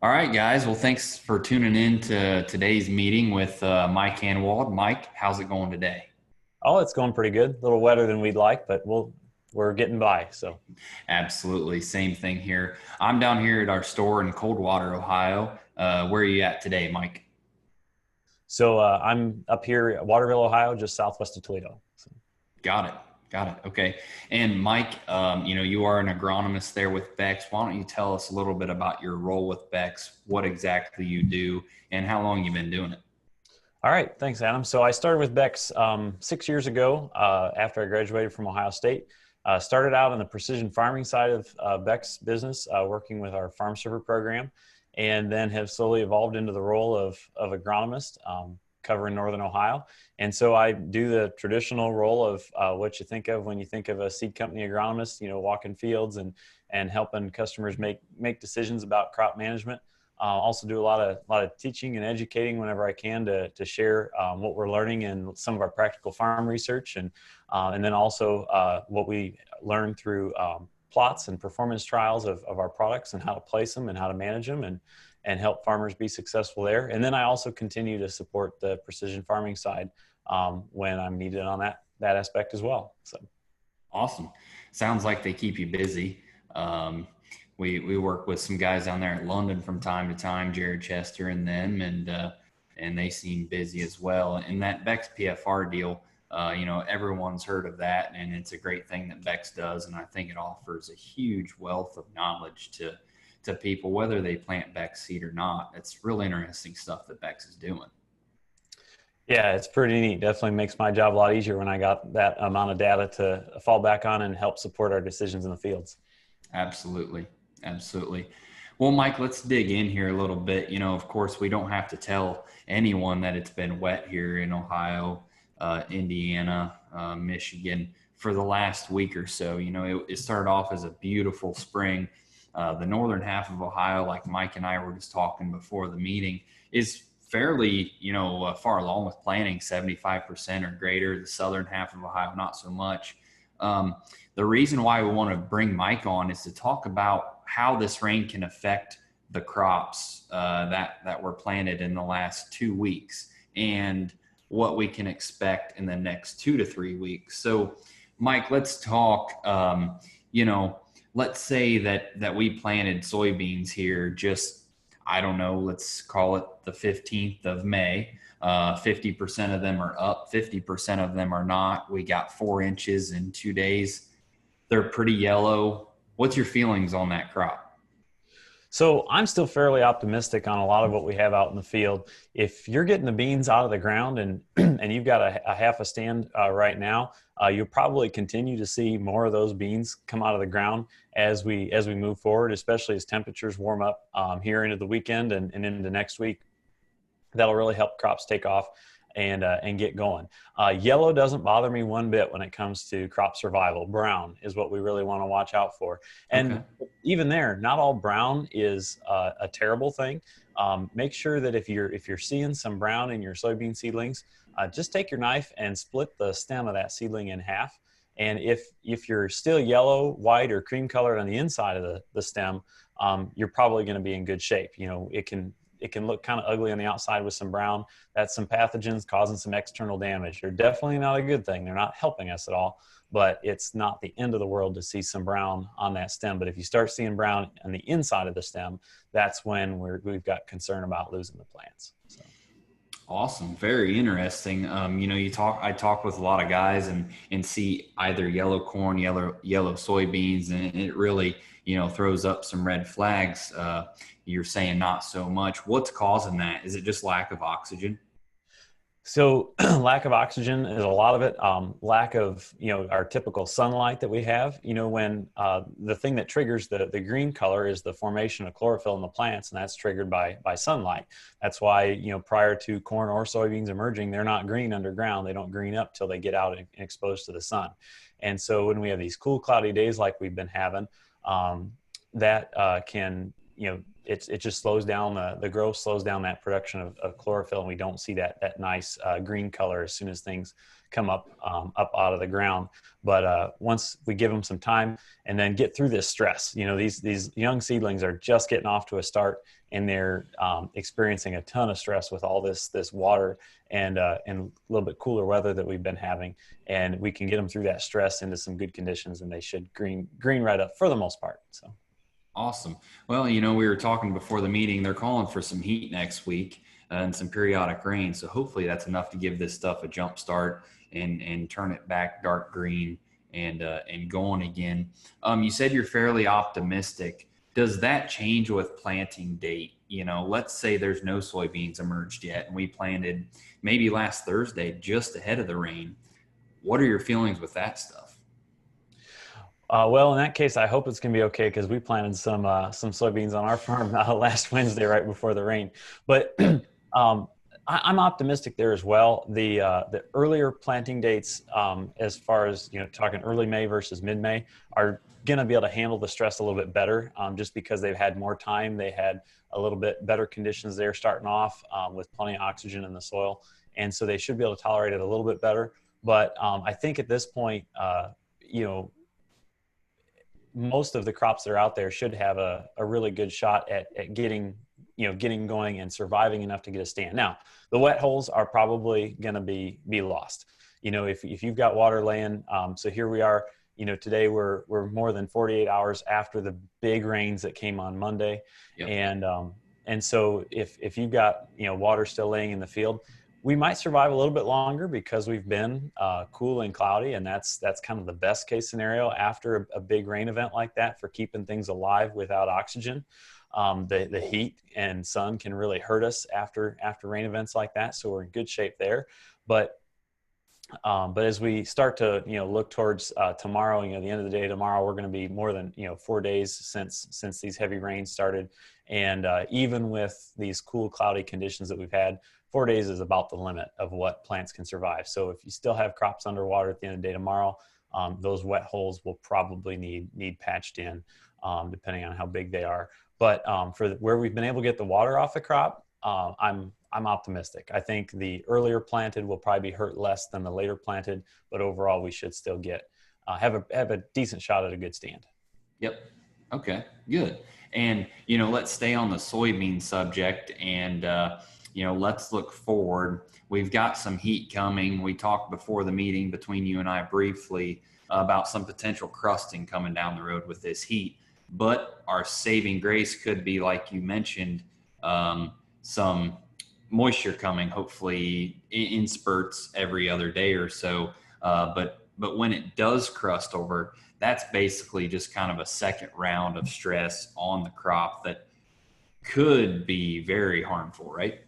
All right, guys. Well, thanks for tuning in to today's meeting with Mike Hannewald. Mike, how's it going today? Oh, it's going pretty good. A little wetter than we'd like, but we're getting by. So, Absolutely. Same thing here. I'm down here at our store in Coldwater, Ohio. Where are you at today, Mike? I'm up here at Waterville, Ohio, just southwest of Toledo. So. Got it. Got it. Okay. And Mike, you are an agronomist there with Becks. Why don't you tell us a little bit about your role with Becks, what exactly you do, and how long you've been doing it? All right, thanks, Adam. So I started with Becks 6 years ago after I graduated from Ohio State. Started out on the precision farming side of Becks business, working with our farm server program, and then have slowly evolved into the role of agronomist, covering Northern Ohio. And so I do the traditional role of what you think of when you think of a seed company agronomist, walking fields and helping customers make decisions about crop management. Also do a lot of teaching and educating whenever I can to share what we're learning in some of our practical farm research and then also what we learn through plots and performance trials of our products and how to place them and how to manage them and help farmers be successful there. And then I also continue to support the precision farming side when I'm needed on that aspect as well. So Awesome. Sounds like they keep you busy. Um, we work with some guys down there at London from time to time, Jared Chester and them, and they seem busy as well. And that Beck's PFR deal, everyone's heard of that, and it's a great thing that Beck's does, and I think it offers a huge wealth of knowledge to people, whether they plant Beck's seed or not. It's really interesting stuff that Beck's is doing. yeah, it's pretty neat. Definitely makes my job a lot easier when I got that amount of data to fall back on and help support our decisions in the fields. Absolutely. Absolutely. Well, Mike, let's dig in here a little bit. Of course, we don't have to tell anyone that it's been wet here in Ohio, Indiana, Michigan for the last week or so. It started off as a beautiful spring. The northern half of Ohio, like Mike and I were just talking before the meeting, is fairly, far along with planting, 75% or greater. The southern half of Ohio, not so much. Um, the reason why we want to bring Mike on is to talk about how this rain can affect the crops that were planted in the last 2 weeks and what we can expect in the next 2 to 3 weeks. So, Mike, let's talk. Let's say that we planted soybeans here just, I don't know, let's call it the 15th of May. 50% of them are up, 50% of them are not. We got 4 inches in 2 days. They're pretty yellow. What's your feelings on that crop? So I'm still fairly optimistic on a lot of what we have out in the field. If you're getting the beans out of the ground and and you've got a half a stand right now, you'll probably continue to see more of those beans come out of the ground as we move forward, especially as temperatures warm up here into the weekend and into next week. That'll really help crops take off and get going. Yellow doesn't bother me one bit when it comes to crop survival. Brown is what we really want to watch out for. And Okay. even there, not all brown is a terrible thing. Make sure that if you're seeing some brown in your soybean seedlings, just take your knife and split the stem of that seedling in half. And if you're still yellow, white, or cream colored on the inside of the stem, you're probably going to be in good shape. It can look kind of ugly on the outside with some brown. That's some pathogens causing some external damage. They're definitely not a good thing. They're not helping us at all, but it's not the end of the world to see some brown on that stem. But if you start seeing brown on the inside of the stem, that's when we've got concern about losing the plants. So. Awesome. Very interesting. I talk with a lot of guys and see either yellow corn, yellow soybeans, and it really, throws up some red flags. You're saying not so much. What's causing that? Is it just lack of oxygen? So lack of oxygen is a lot of it. Lack of, our typical sunlight that we have. When the thing that triggers the green color is the formation of chlorophyll in the plants, and that's triggered by sunlight. That's why, prior to corn or soybeans emerging, they're not green underground. They don't green up till they get out and exposed to the sun. And so when we have these cool, cloudy days like we've been having, that can it just slows down the growth, slows down that production of chlorophyll, and we don't see that nice green color as soon as things come up out of the ground. But once we give them some time and then get through this stress, these young seedlings are just getting off to a start, and they're experiencing a ton of stress with all this water and a little bit cooler weather that we've been having. And we can get them through that stress into some good conditions, and they should green right up for the most part. So. Awesome. Well, we were talking before the meeting, they're calling for some heat next week and some periodic rain. So hopefully that's enough to give this stuff a jump start and turn it back dark green and going again. You said you're fairly optimistic. Does that change with planting date? Let's say there's no soybeans emerged yet and we planted maybe last Thursday just ahead of the rain. What are your feelings with that stuff? Well, in that case, I hope it's going to be okay, because we planted some soybeans on our farm last Wednesday right before the rain. But I'm optimistic there as well. The earlier planting dates, as far as talking early May versus mid May, are going to be able to handle the stress a little bit better, just because they've had more time. They had a little bit better conditions there starting off, with plenty of oxygen in the soil, and so they should be able to tolerate it a little bit better. But I think at this point, most of the crops that are out there should have a really good shot at getting going and surviving enough to get a stand. Now, the wet holes are probably going to be lost. If you've got water laying, so here we are, today we're more than 48 hours after the big rains that came on Monday. Yep. And so if you've got, water still laying in the field, we might survive a little bit longer because we've been cool and cloudy, and that's kind of the best case scenario after a big rain event like that for keeping things alive without oxygen. The heat and sun can really hurt us after rain events like that, so we're in good shape there. But as we start to look towards tomorrow, the end of the day tomorrow, we're going to be more than 4 days since these heavy rains started, and even with these cool cloudy conditions that we've had, 4 days is about the limit of what plants can survive. So if you still have crops underwater at the end of the day tomorrow, those wet holes will probably need patched in, depending on how big they are. But where we've been able to get the water off the crop, I'm optimistic. I think the earlier planted will probably be hurt less than the later planted, but overall we should still get have a decent shot at a good stand. Yep. Okay. Good. And let's stay on the soybean subject and. Let's look forward. We've got some heat coming. We talked before the meeting between you and I briefly about some potential crusting coming down the road with this heat. But our saving grace could be, like you mentioned, some moisture coming, hopefully in spurts every other day or so. But when it does crust over, that's basically just kind of a second round of stress on the crop that could be very harmful, right?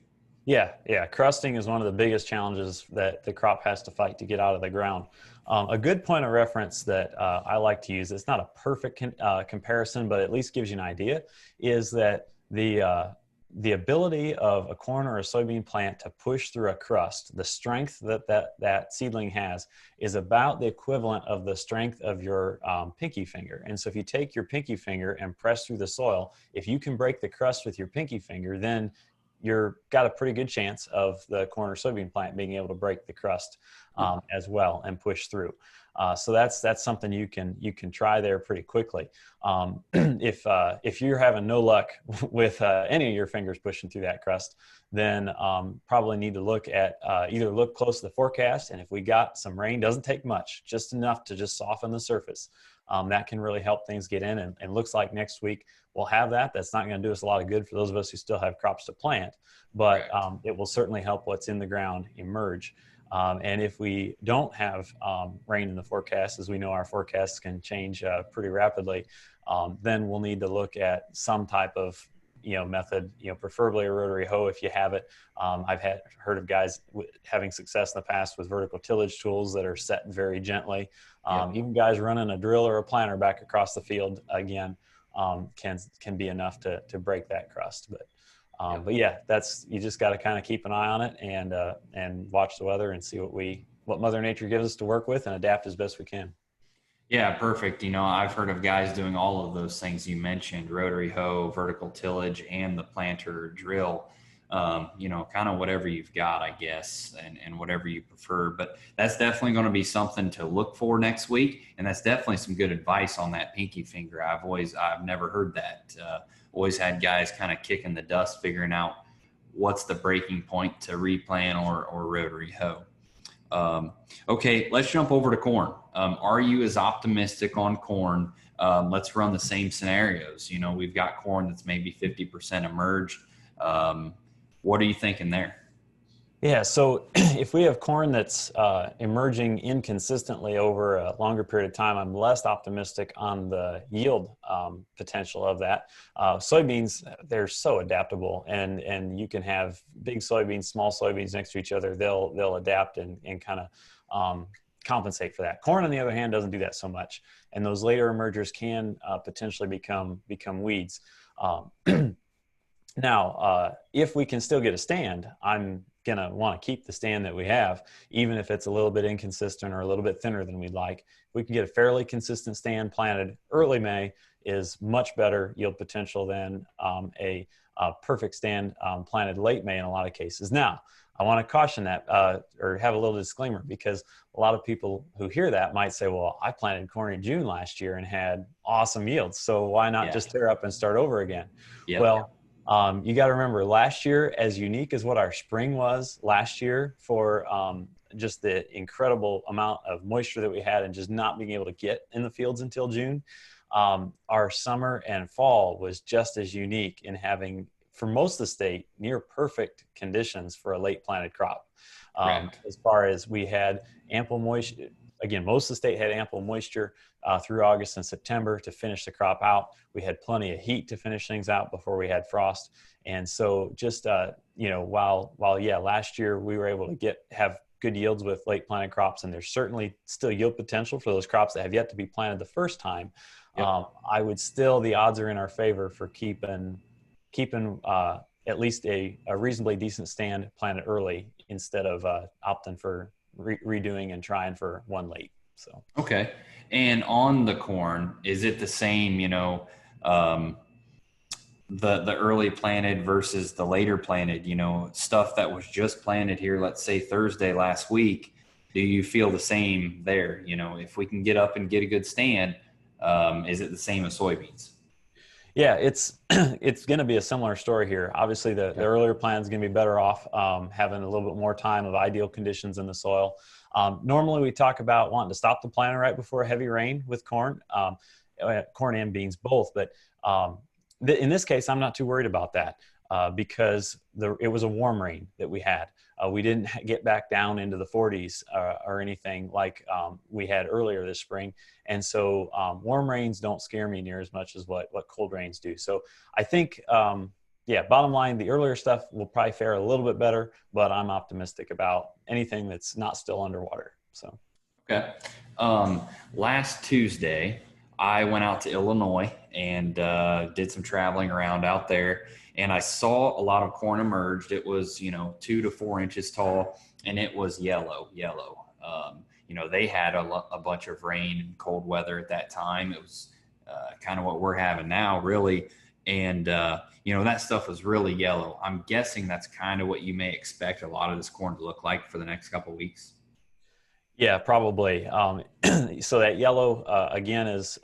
Yeah. Crusting is one of the biggest challenges that the crop has to fight to get out of the ground. A good point of reference that I like to use, it's not a perfect comparison, but at least gives you an idea, is that the ability of a corn or a soybean plant to push through a crust, the strength that seedling has is about the equivalent of the strength of your pinky finger. And so if you take your pinky finger and press through the soil, if you can break the crust with your pinky finger, then you're got a pretty good chance of the corn or soybean plant being able to break the crust as well and push through. So that's something you can try there pretty quickly. If you're having no luck with any of your fingers pushing through that crust, then probably need to look at either look close to the forecast, and if we got some rain, doesn't take much, just enough to just soften the surface. That can really help things get in, and looks like next week we'll have that. That's not going to do us a lot of good for those of us who still have crops to plant, but it will certainly help what's in the ground emerge. And if we don't have rain in the forecast, as we know our forecasts can change pretty rapidly, then we'll need to look at some type of method, preferably a rotary hoe if you have it. I've heard of guys having success in the past with vertical tillage tools that are set very gently. Even guys running a drill or a planter back across the field again can be enough to break that crust. But yeah, you just got to kind of keep an eye on it and watch the weather and see what Mother Nature gives us to work with and adapt as best we can. Yeah, perfect. I've heard of guys doing all of those things you mentioned: rotary hoe, vertical tillage, and the planter drill. Kind of whatever you've got, I guess, and whatever you prefer. But that's definitely going to be something to look for next week. And that's definitely some good advice on that pinky finger. I've never heard that. Always had guys kind of kicking the dust, figuring out what's the breaking point to replant or rotary hoe. Um, okay, let's jump over to corn. Are you as optimistic on corn? Let's run the same scenarios. We've got corn that's maybe 50% emerged. Um, what are you thinking there? Yeah, so if we have corn that's emerging inconsistently over a longer period of time, I'm less optimistic on the yield potential of that. Soybeans, they're so adaptable, and you can have big soybeans, small soybeans next to each other. They'll adapt and kind of compensate for that. Corn, on the other hand, doesn't do that so much, and those later emergers can potentially become weeds. Now, if we can still get a stand, I'm going to want to keep the stand that we have, even if it's a little bit inconsistent or a little bit thinner than we'd like. If we can get a fairly consistent stand planted early May, is much better yield potential than a perfect stand planted late May in a lot of cases. Now, I want to caution that or have a little disclaimer, because a lot of people who hear that might say, well, I planted corn in June last year and had awesome yields, so why not just tear up and start over again? Yep. Well, you got to remember, last year, as unique as what our spring was last year for just the incredible amount of moisture that we had and just not being able to get in the fields until June, our summer and fall was just as unique in having, for most of the state, near perfect conditions for a late planted crop. As far as we had ample moisture, again, most of the state had ample moisture through August and September to finish the crop out. We had plenty of heat to finish things out before we had frost. And so just, while last year we were able to have good yields with late planted crops, and there's certainly still yield potential for those crops that have yet to be planted the first time. Yep. I would still, the odds are in our favor for keeping at least a reasonably decent stand planted early instead of opting for redoing and trying for one late. So okay. And on the corn, is it the same? The early planted versus the later planted. Stuff that was just planted here, let's say Thursday last week. Do you feel the same there? If we can get up and get a good stand, is it the same as soybeans? Yeah, it's going to be a similar story here. Obviously, the earlier plan is going to be better off having a little bit more time of ideal conditions in the soil. Normally, we talk about wanting to stop the planting right before a heavy rain with corn, corn and beans both. But in this case, I'm not too worried about that because it was a warm rain that we had. We didn't get back down into the 40s or anything like we had earlier this spring. And so warm rains don't scare me near as much as what cold rains do. So I think, bottom line, the earlier stuff will probably fare a little bit better, but I'm optimistic about anything that's not still underwater. So, okay. Last Tuesday, I went out to Illinois and did some traveling around out there. And I saw a lot of corn emerged. It was, 2 to 4 inches tall, and it was yellow. They had a bunch of rain and cold weather at that time. It was kind of what we're having now, really. And, that stuff was really yellow. I'm guessing that's kind of what you may expect a lot of this corn to look like for the next couple of weeks. Yeah, probably. So that yellow, again, is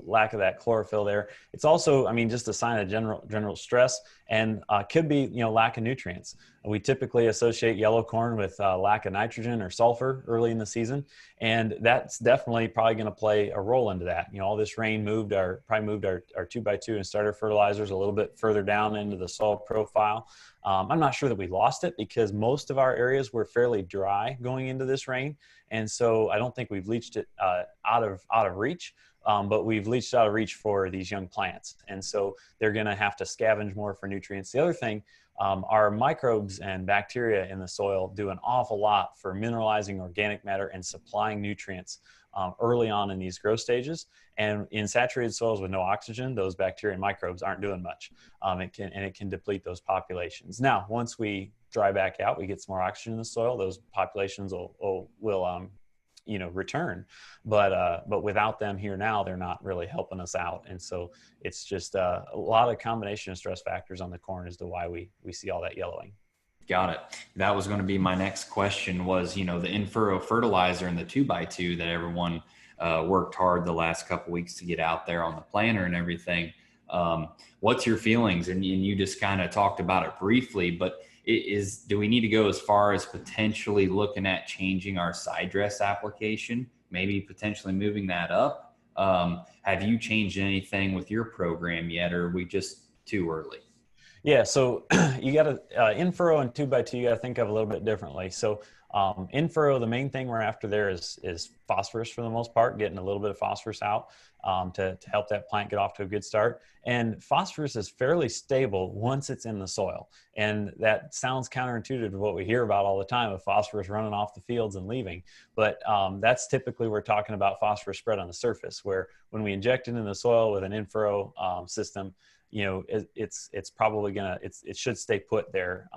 lack of that chlorophyll there. It's also, just a sign of general stress, and could be, lack of nutrients. We typically associate yellow corn with lack of nitrogen or sulfur early in the season, and that's definitely probably going to play a role into that. All this rain moved our 2x2 and starter fertilizers a little bit further down into the soil profile. I'm not sure that we lost it because most of our areas were fairly dry going into this rain, and so I don't think we've leached it out of reach. But we've leached out of reach for these young plants. And so they're going to have to scavenge more for nutrients. The other thing, our microbes and bacteria in the soil do an awful lot for mineralizing organic matter and supplying nutrients early on in these growth stages. And in saturated soils with no oxygen, those bacteria and microbes aren't doing much. It can deplete those populations. Now, once we dry back out, we get some more oxygen in the soil, those populations will return. But without them here now, they're not really helping us out. And so it's just a lot of combination of stress factors on the corn as to why we see all that yellowing. Got it. That was going to be my next question was, the in-furrow fertilizer and the 2x2 that everyone worked hard the last couple weeks to get out there on the planter and everything. What's your feelings? And you just kind of talked about it briefly, but do we need to go as far as potentially looking at changing our side dress application, maybe potentially moving that up? Have you changed anything with your program yet, or are we just too early? Yeah, so you got to in furrow and 2x2, you got to think of a little bit differently. So in furrow, the main thing we're after there is phosphorus for the most part, getting a little bit of phosphorus out to help that plant get off to a good start. And phosphorus is fairly stable once it's in the soil. And that sounds counterintuitive to what we hear about all the time of phosphorus running off the fields and leaving. But that's typically we're talking about phosphorus spread on the surface, where when we inject it in the soil with an in furrow system, it's probably it should stay put there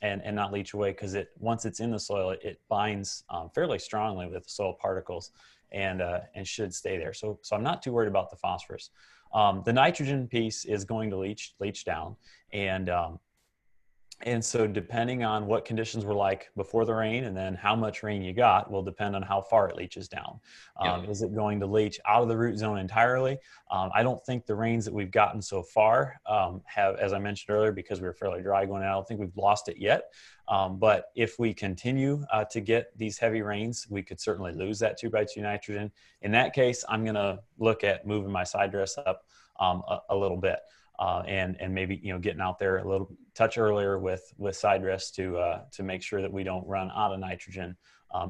and not leach away, because once it's in the soil, it binds fairly strongly with the soil particles and should stay there. So I'm not too worried about the phosphorus. The nitrogen piece is going to leach down, and so depending on what conditions were like before the rain and then how much rain you got will depend on how far it leaches down. Is it going to leach out of the root zone entirely? I don't think the rains that we've gotten so far have, as I mentioned earlier, because we were fairly dry going out, I don't think we've lost it yet. But if we continue to get these heavy rains, we could certainly lose that 2x2 nitrogen. In that case, I'm going to look at moving my side dress up a little bit. And maybe getting out there a little touch earlier with side dress to make sure that we don't run out of nitrogen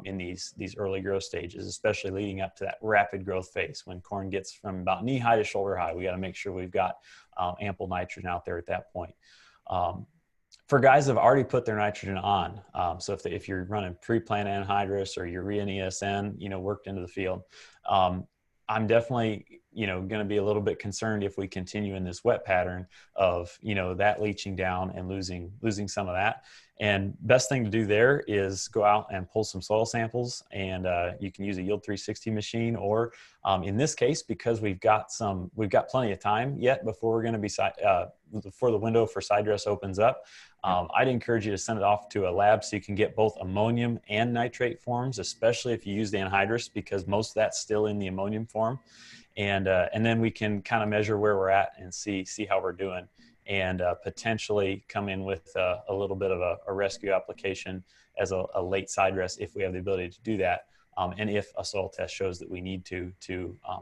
in these early growth stages, especially leading up to that rapid growth phase when corn gets from about knee high to shoulder high. We got to make sure we've got ample nitrogen out there at that point. For guys that have already put their nitrogen on, so if you're running pre-plant anhydrous or urea and ESN, worked into the field, I'm definitely, going to be a little bit concerned if we continue in this wet pattern of, that leaching down and losing some of that. And best thing to do there is go out and pull some soil samples, and you can use a Yield 360 machine, or in this case, because we've got plenty of time yet before we're going to be before the window for side dress opens up. I'd encourage you to send it off to a lab so you can get both ammonium and nitrate forms, especially if you use the anhydrous, because most of that's still in the ammonium form. And then we can kind of measure where we're at and see how we're doing, and potentially come in with a little bit of a rescue application as a late side dress if we have the ability to do that. And if a soil test shows that we need to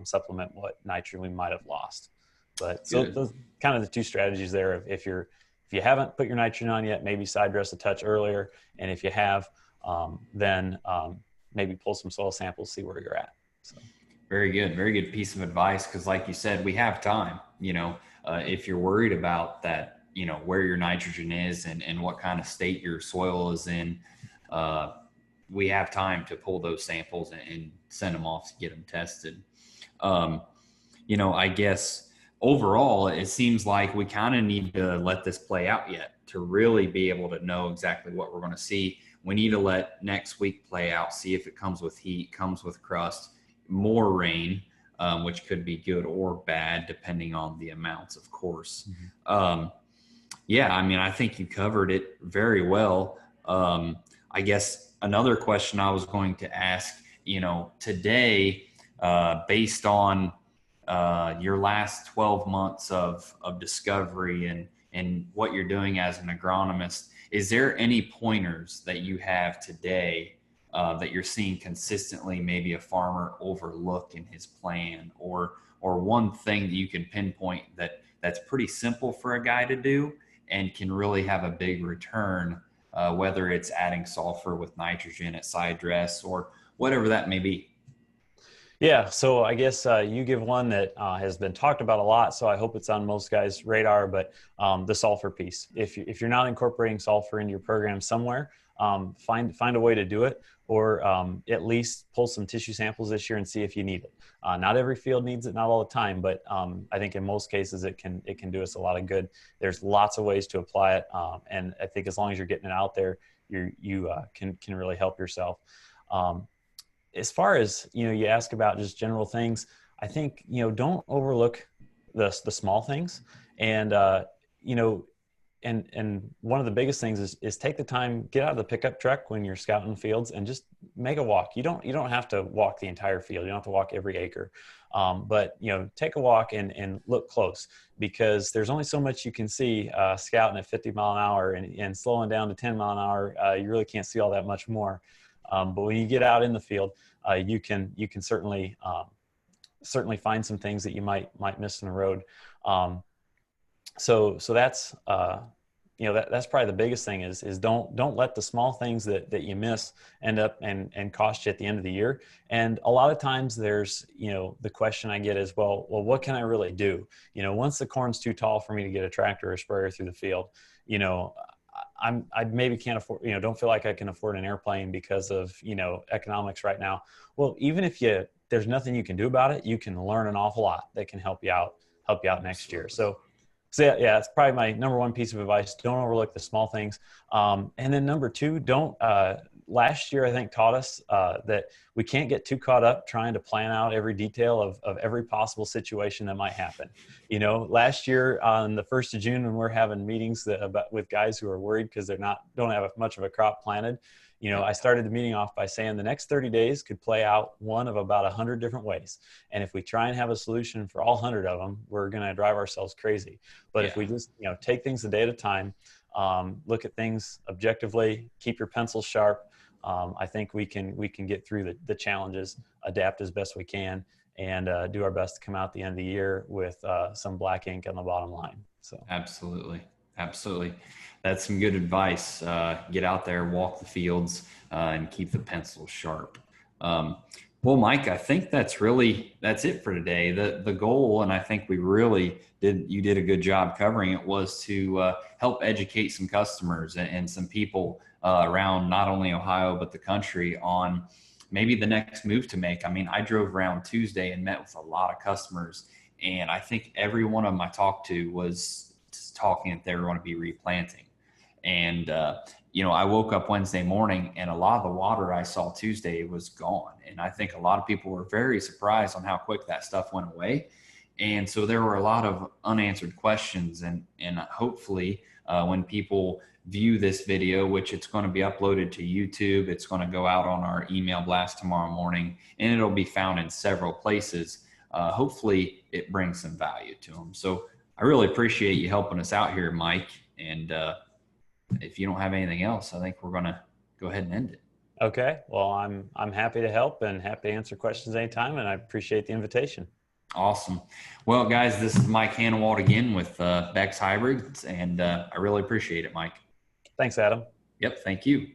supplement what nitrogen we might have lost. But so those kind of the two strategies there. If you haven't put your nitrogen on yet, maybe side dress a touch earlier. And if you have, then maybe pull some soil samples, see where you're at. So. Very good piece of advice. Because like you said, we have time, if you're worried about that, where your nitrogen is and what kind of state your soil is in, we have time to pull those samples and send them off to get them tested. I guess overall, it seems like we kind of need to let this play out yet to really be able to know exactly what we're going to see. We need to let next week play out, see if it comes with heat, comes with crust, more rain, which could be good or bad depending on the amounts, of course. Mm-hmm. I think you covered it very well. I guess another question I was going to ask, today, based on your last 12 months of discovery and what you're doing as an agronomist, is there any pointers that you have today that you're seeing consistently, maybe a farmer overlook in his plan, or one thing that you can pinpoint that's pretty simple for a guy to do and can really have a big return, whether it's adding sulfur with nitrogen at side dress or whatever that may be? Yeah, so I guess you give one that has been talked about a lot, so I hope it's on most guys' radar, but the sulfur piece. If you're not incorporating sulfur into your program somewhere, find a way to do it, or at least pull some tissue samples this year and see if you need it. Not every field needs it, not all the time, but I think in most cases it can do us a lot of good. There's lots of ways to apply it, and I think as long as you're getting it out there, you can really help yourself. as far as, you ask about just general things, I think, don't overlook the small things. And, you know, and one of the biggest things is take the time, get out of the pickup truck when you're scouting fields and just make a walk. You don't have to walk the entire field. You don't have to walk every acre. But take a walk and look close, because there's only so much you can see scouting at 50 mile an hour and slowing down to 10 mile an hour. You really can't see all that much more. But when you get out in the field, you can certainly find some things that you might miss in the road. So that's that's probably the biggest thing is don't let the small things that you miss end up and cost you at the end of the year. And a lot of times there's the question I get is, well, what can I really do? Once the corn's too tall for me to get a tractor or sprayer through the field, I maybe can't afford, don't feel like I can afford an airplane because of economics right now. Well, even if there's nothing you can do about it, you can learn an awful lot that can help you out next year. So yeah, it's probably my number one piece of advice. Don't overlook the small things. And then number two, don't, last year I think taught us that we can't get too caught up trying to plan out every detail of every possible situation that might happen. Last year on the 1st of June, when we're having meetings with guys who are worried because don't have much of a crop planted, I started the meeting off by saying the next 30 days could play out one of about 100 different ways. And if we try and have a solution for all 100 of them, we're going to drive ourselves crazy. But if we just, take things a day at a time, look at things objectively, keep your pencils sharp, I think we can get through the challenges, adapt as best we can, and do our best to come out the end of the year with some black ink on the bottom line. So Absolutely. That's some good advice. Get out there, walk the fields, and keep the pencil sharp. Well, Mike, I think that's it for today. The goal, and I think you did a good job covering it, was to help educate some customers and some people around not only Ohio, but the country on maybe the next move to make. I mean, I drove around Tuesday and met with a lot of customers, and I think every one of them I talked to was talking that they were going to be replanting. And, I woke up Wednesday morning and a lot of the water I saw Tuesday was gone. And I think a lot of people were very surprised on how quick that stuff went away. And so there were a lot of unanswered questions, and hopefully when people view this video, which it's going to be uploaded to YouTube, it's going to go out on our email blast tomorrow morning, and it'll be found in several places. Hopefully it brings some value to them. So I really appreciate you helping us out here, Mike. And if you don't have anything else, I think we're going to go ahead and end it. Okay. Well, I'm happy to help and happy to answer questions anytime, and I appreciate the invitation. Awesome. Well, guys, this is Mike Hannewald again with Becks Hybrids, and I really appreciate it, Mike. Thanks, Adam. Yep. Thank you.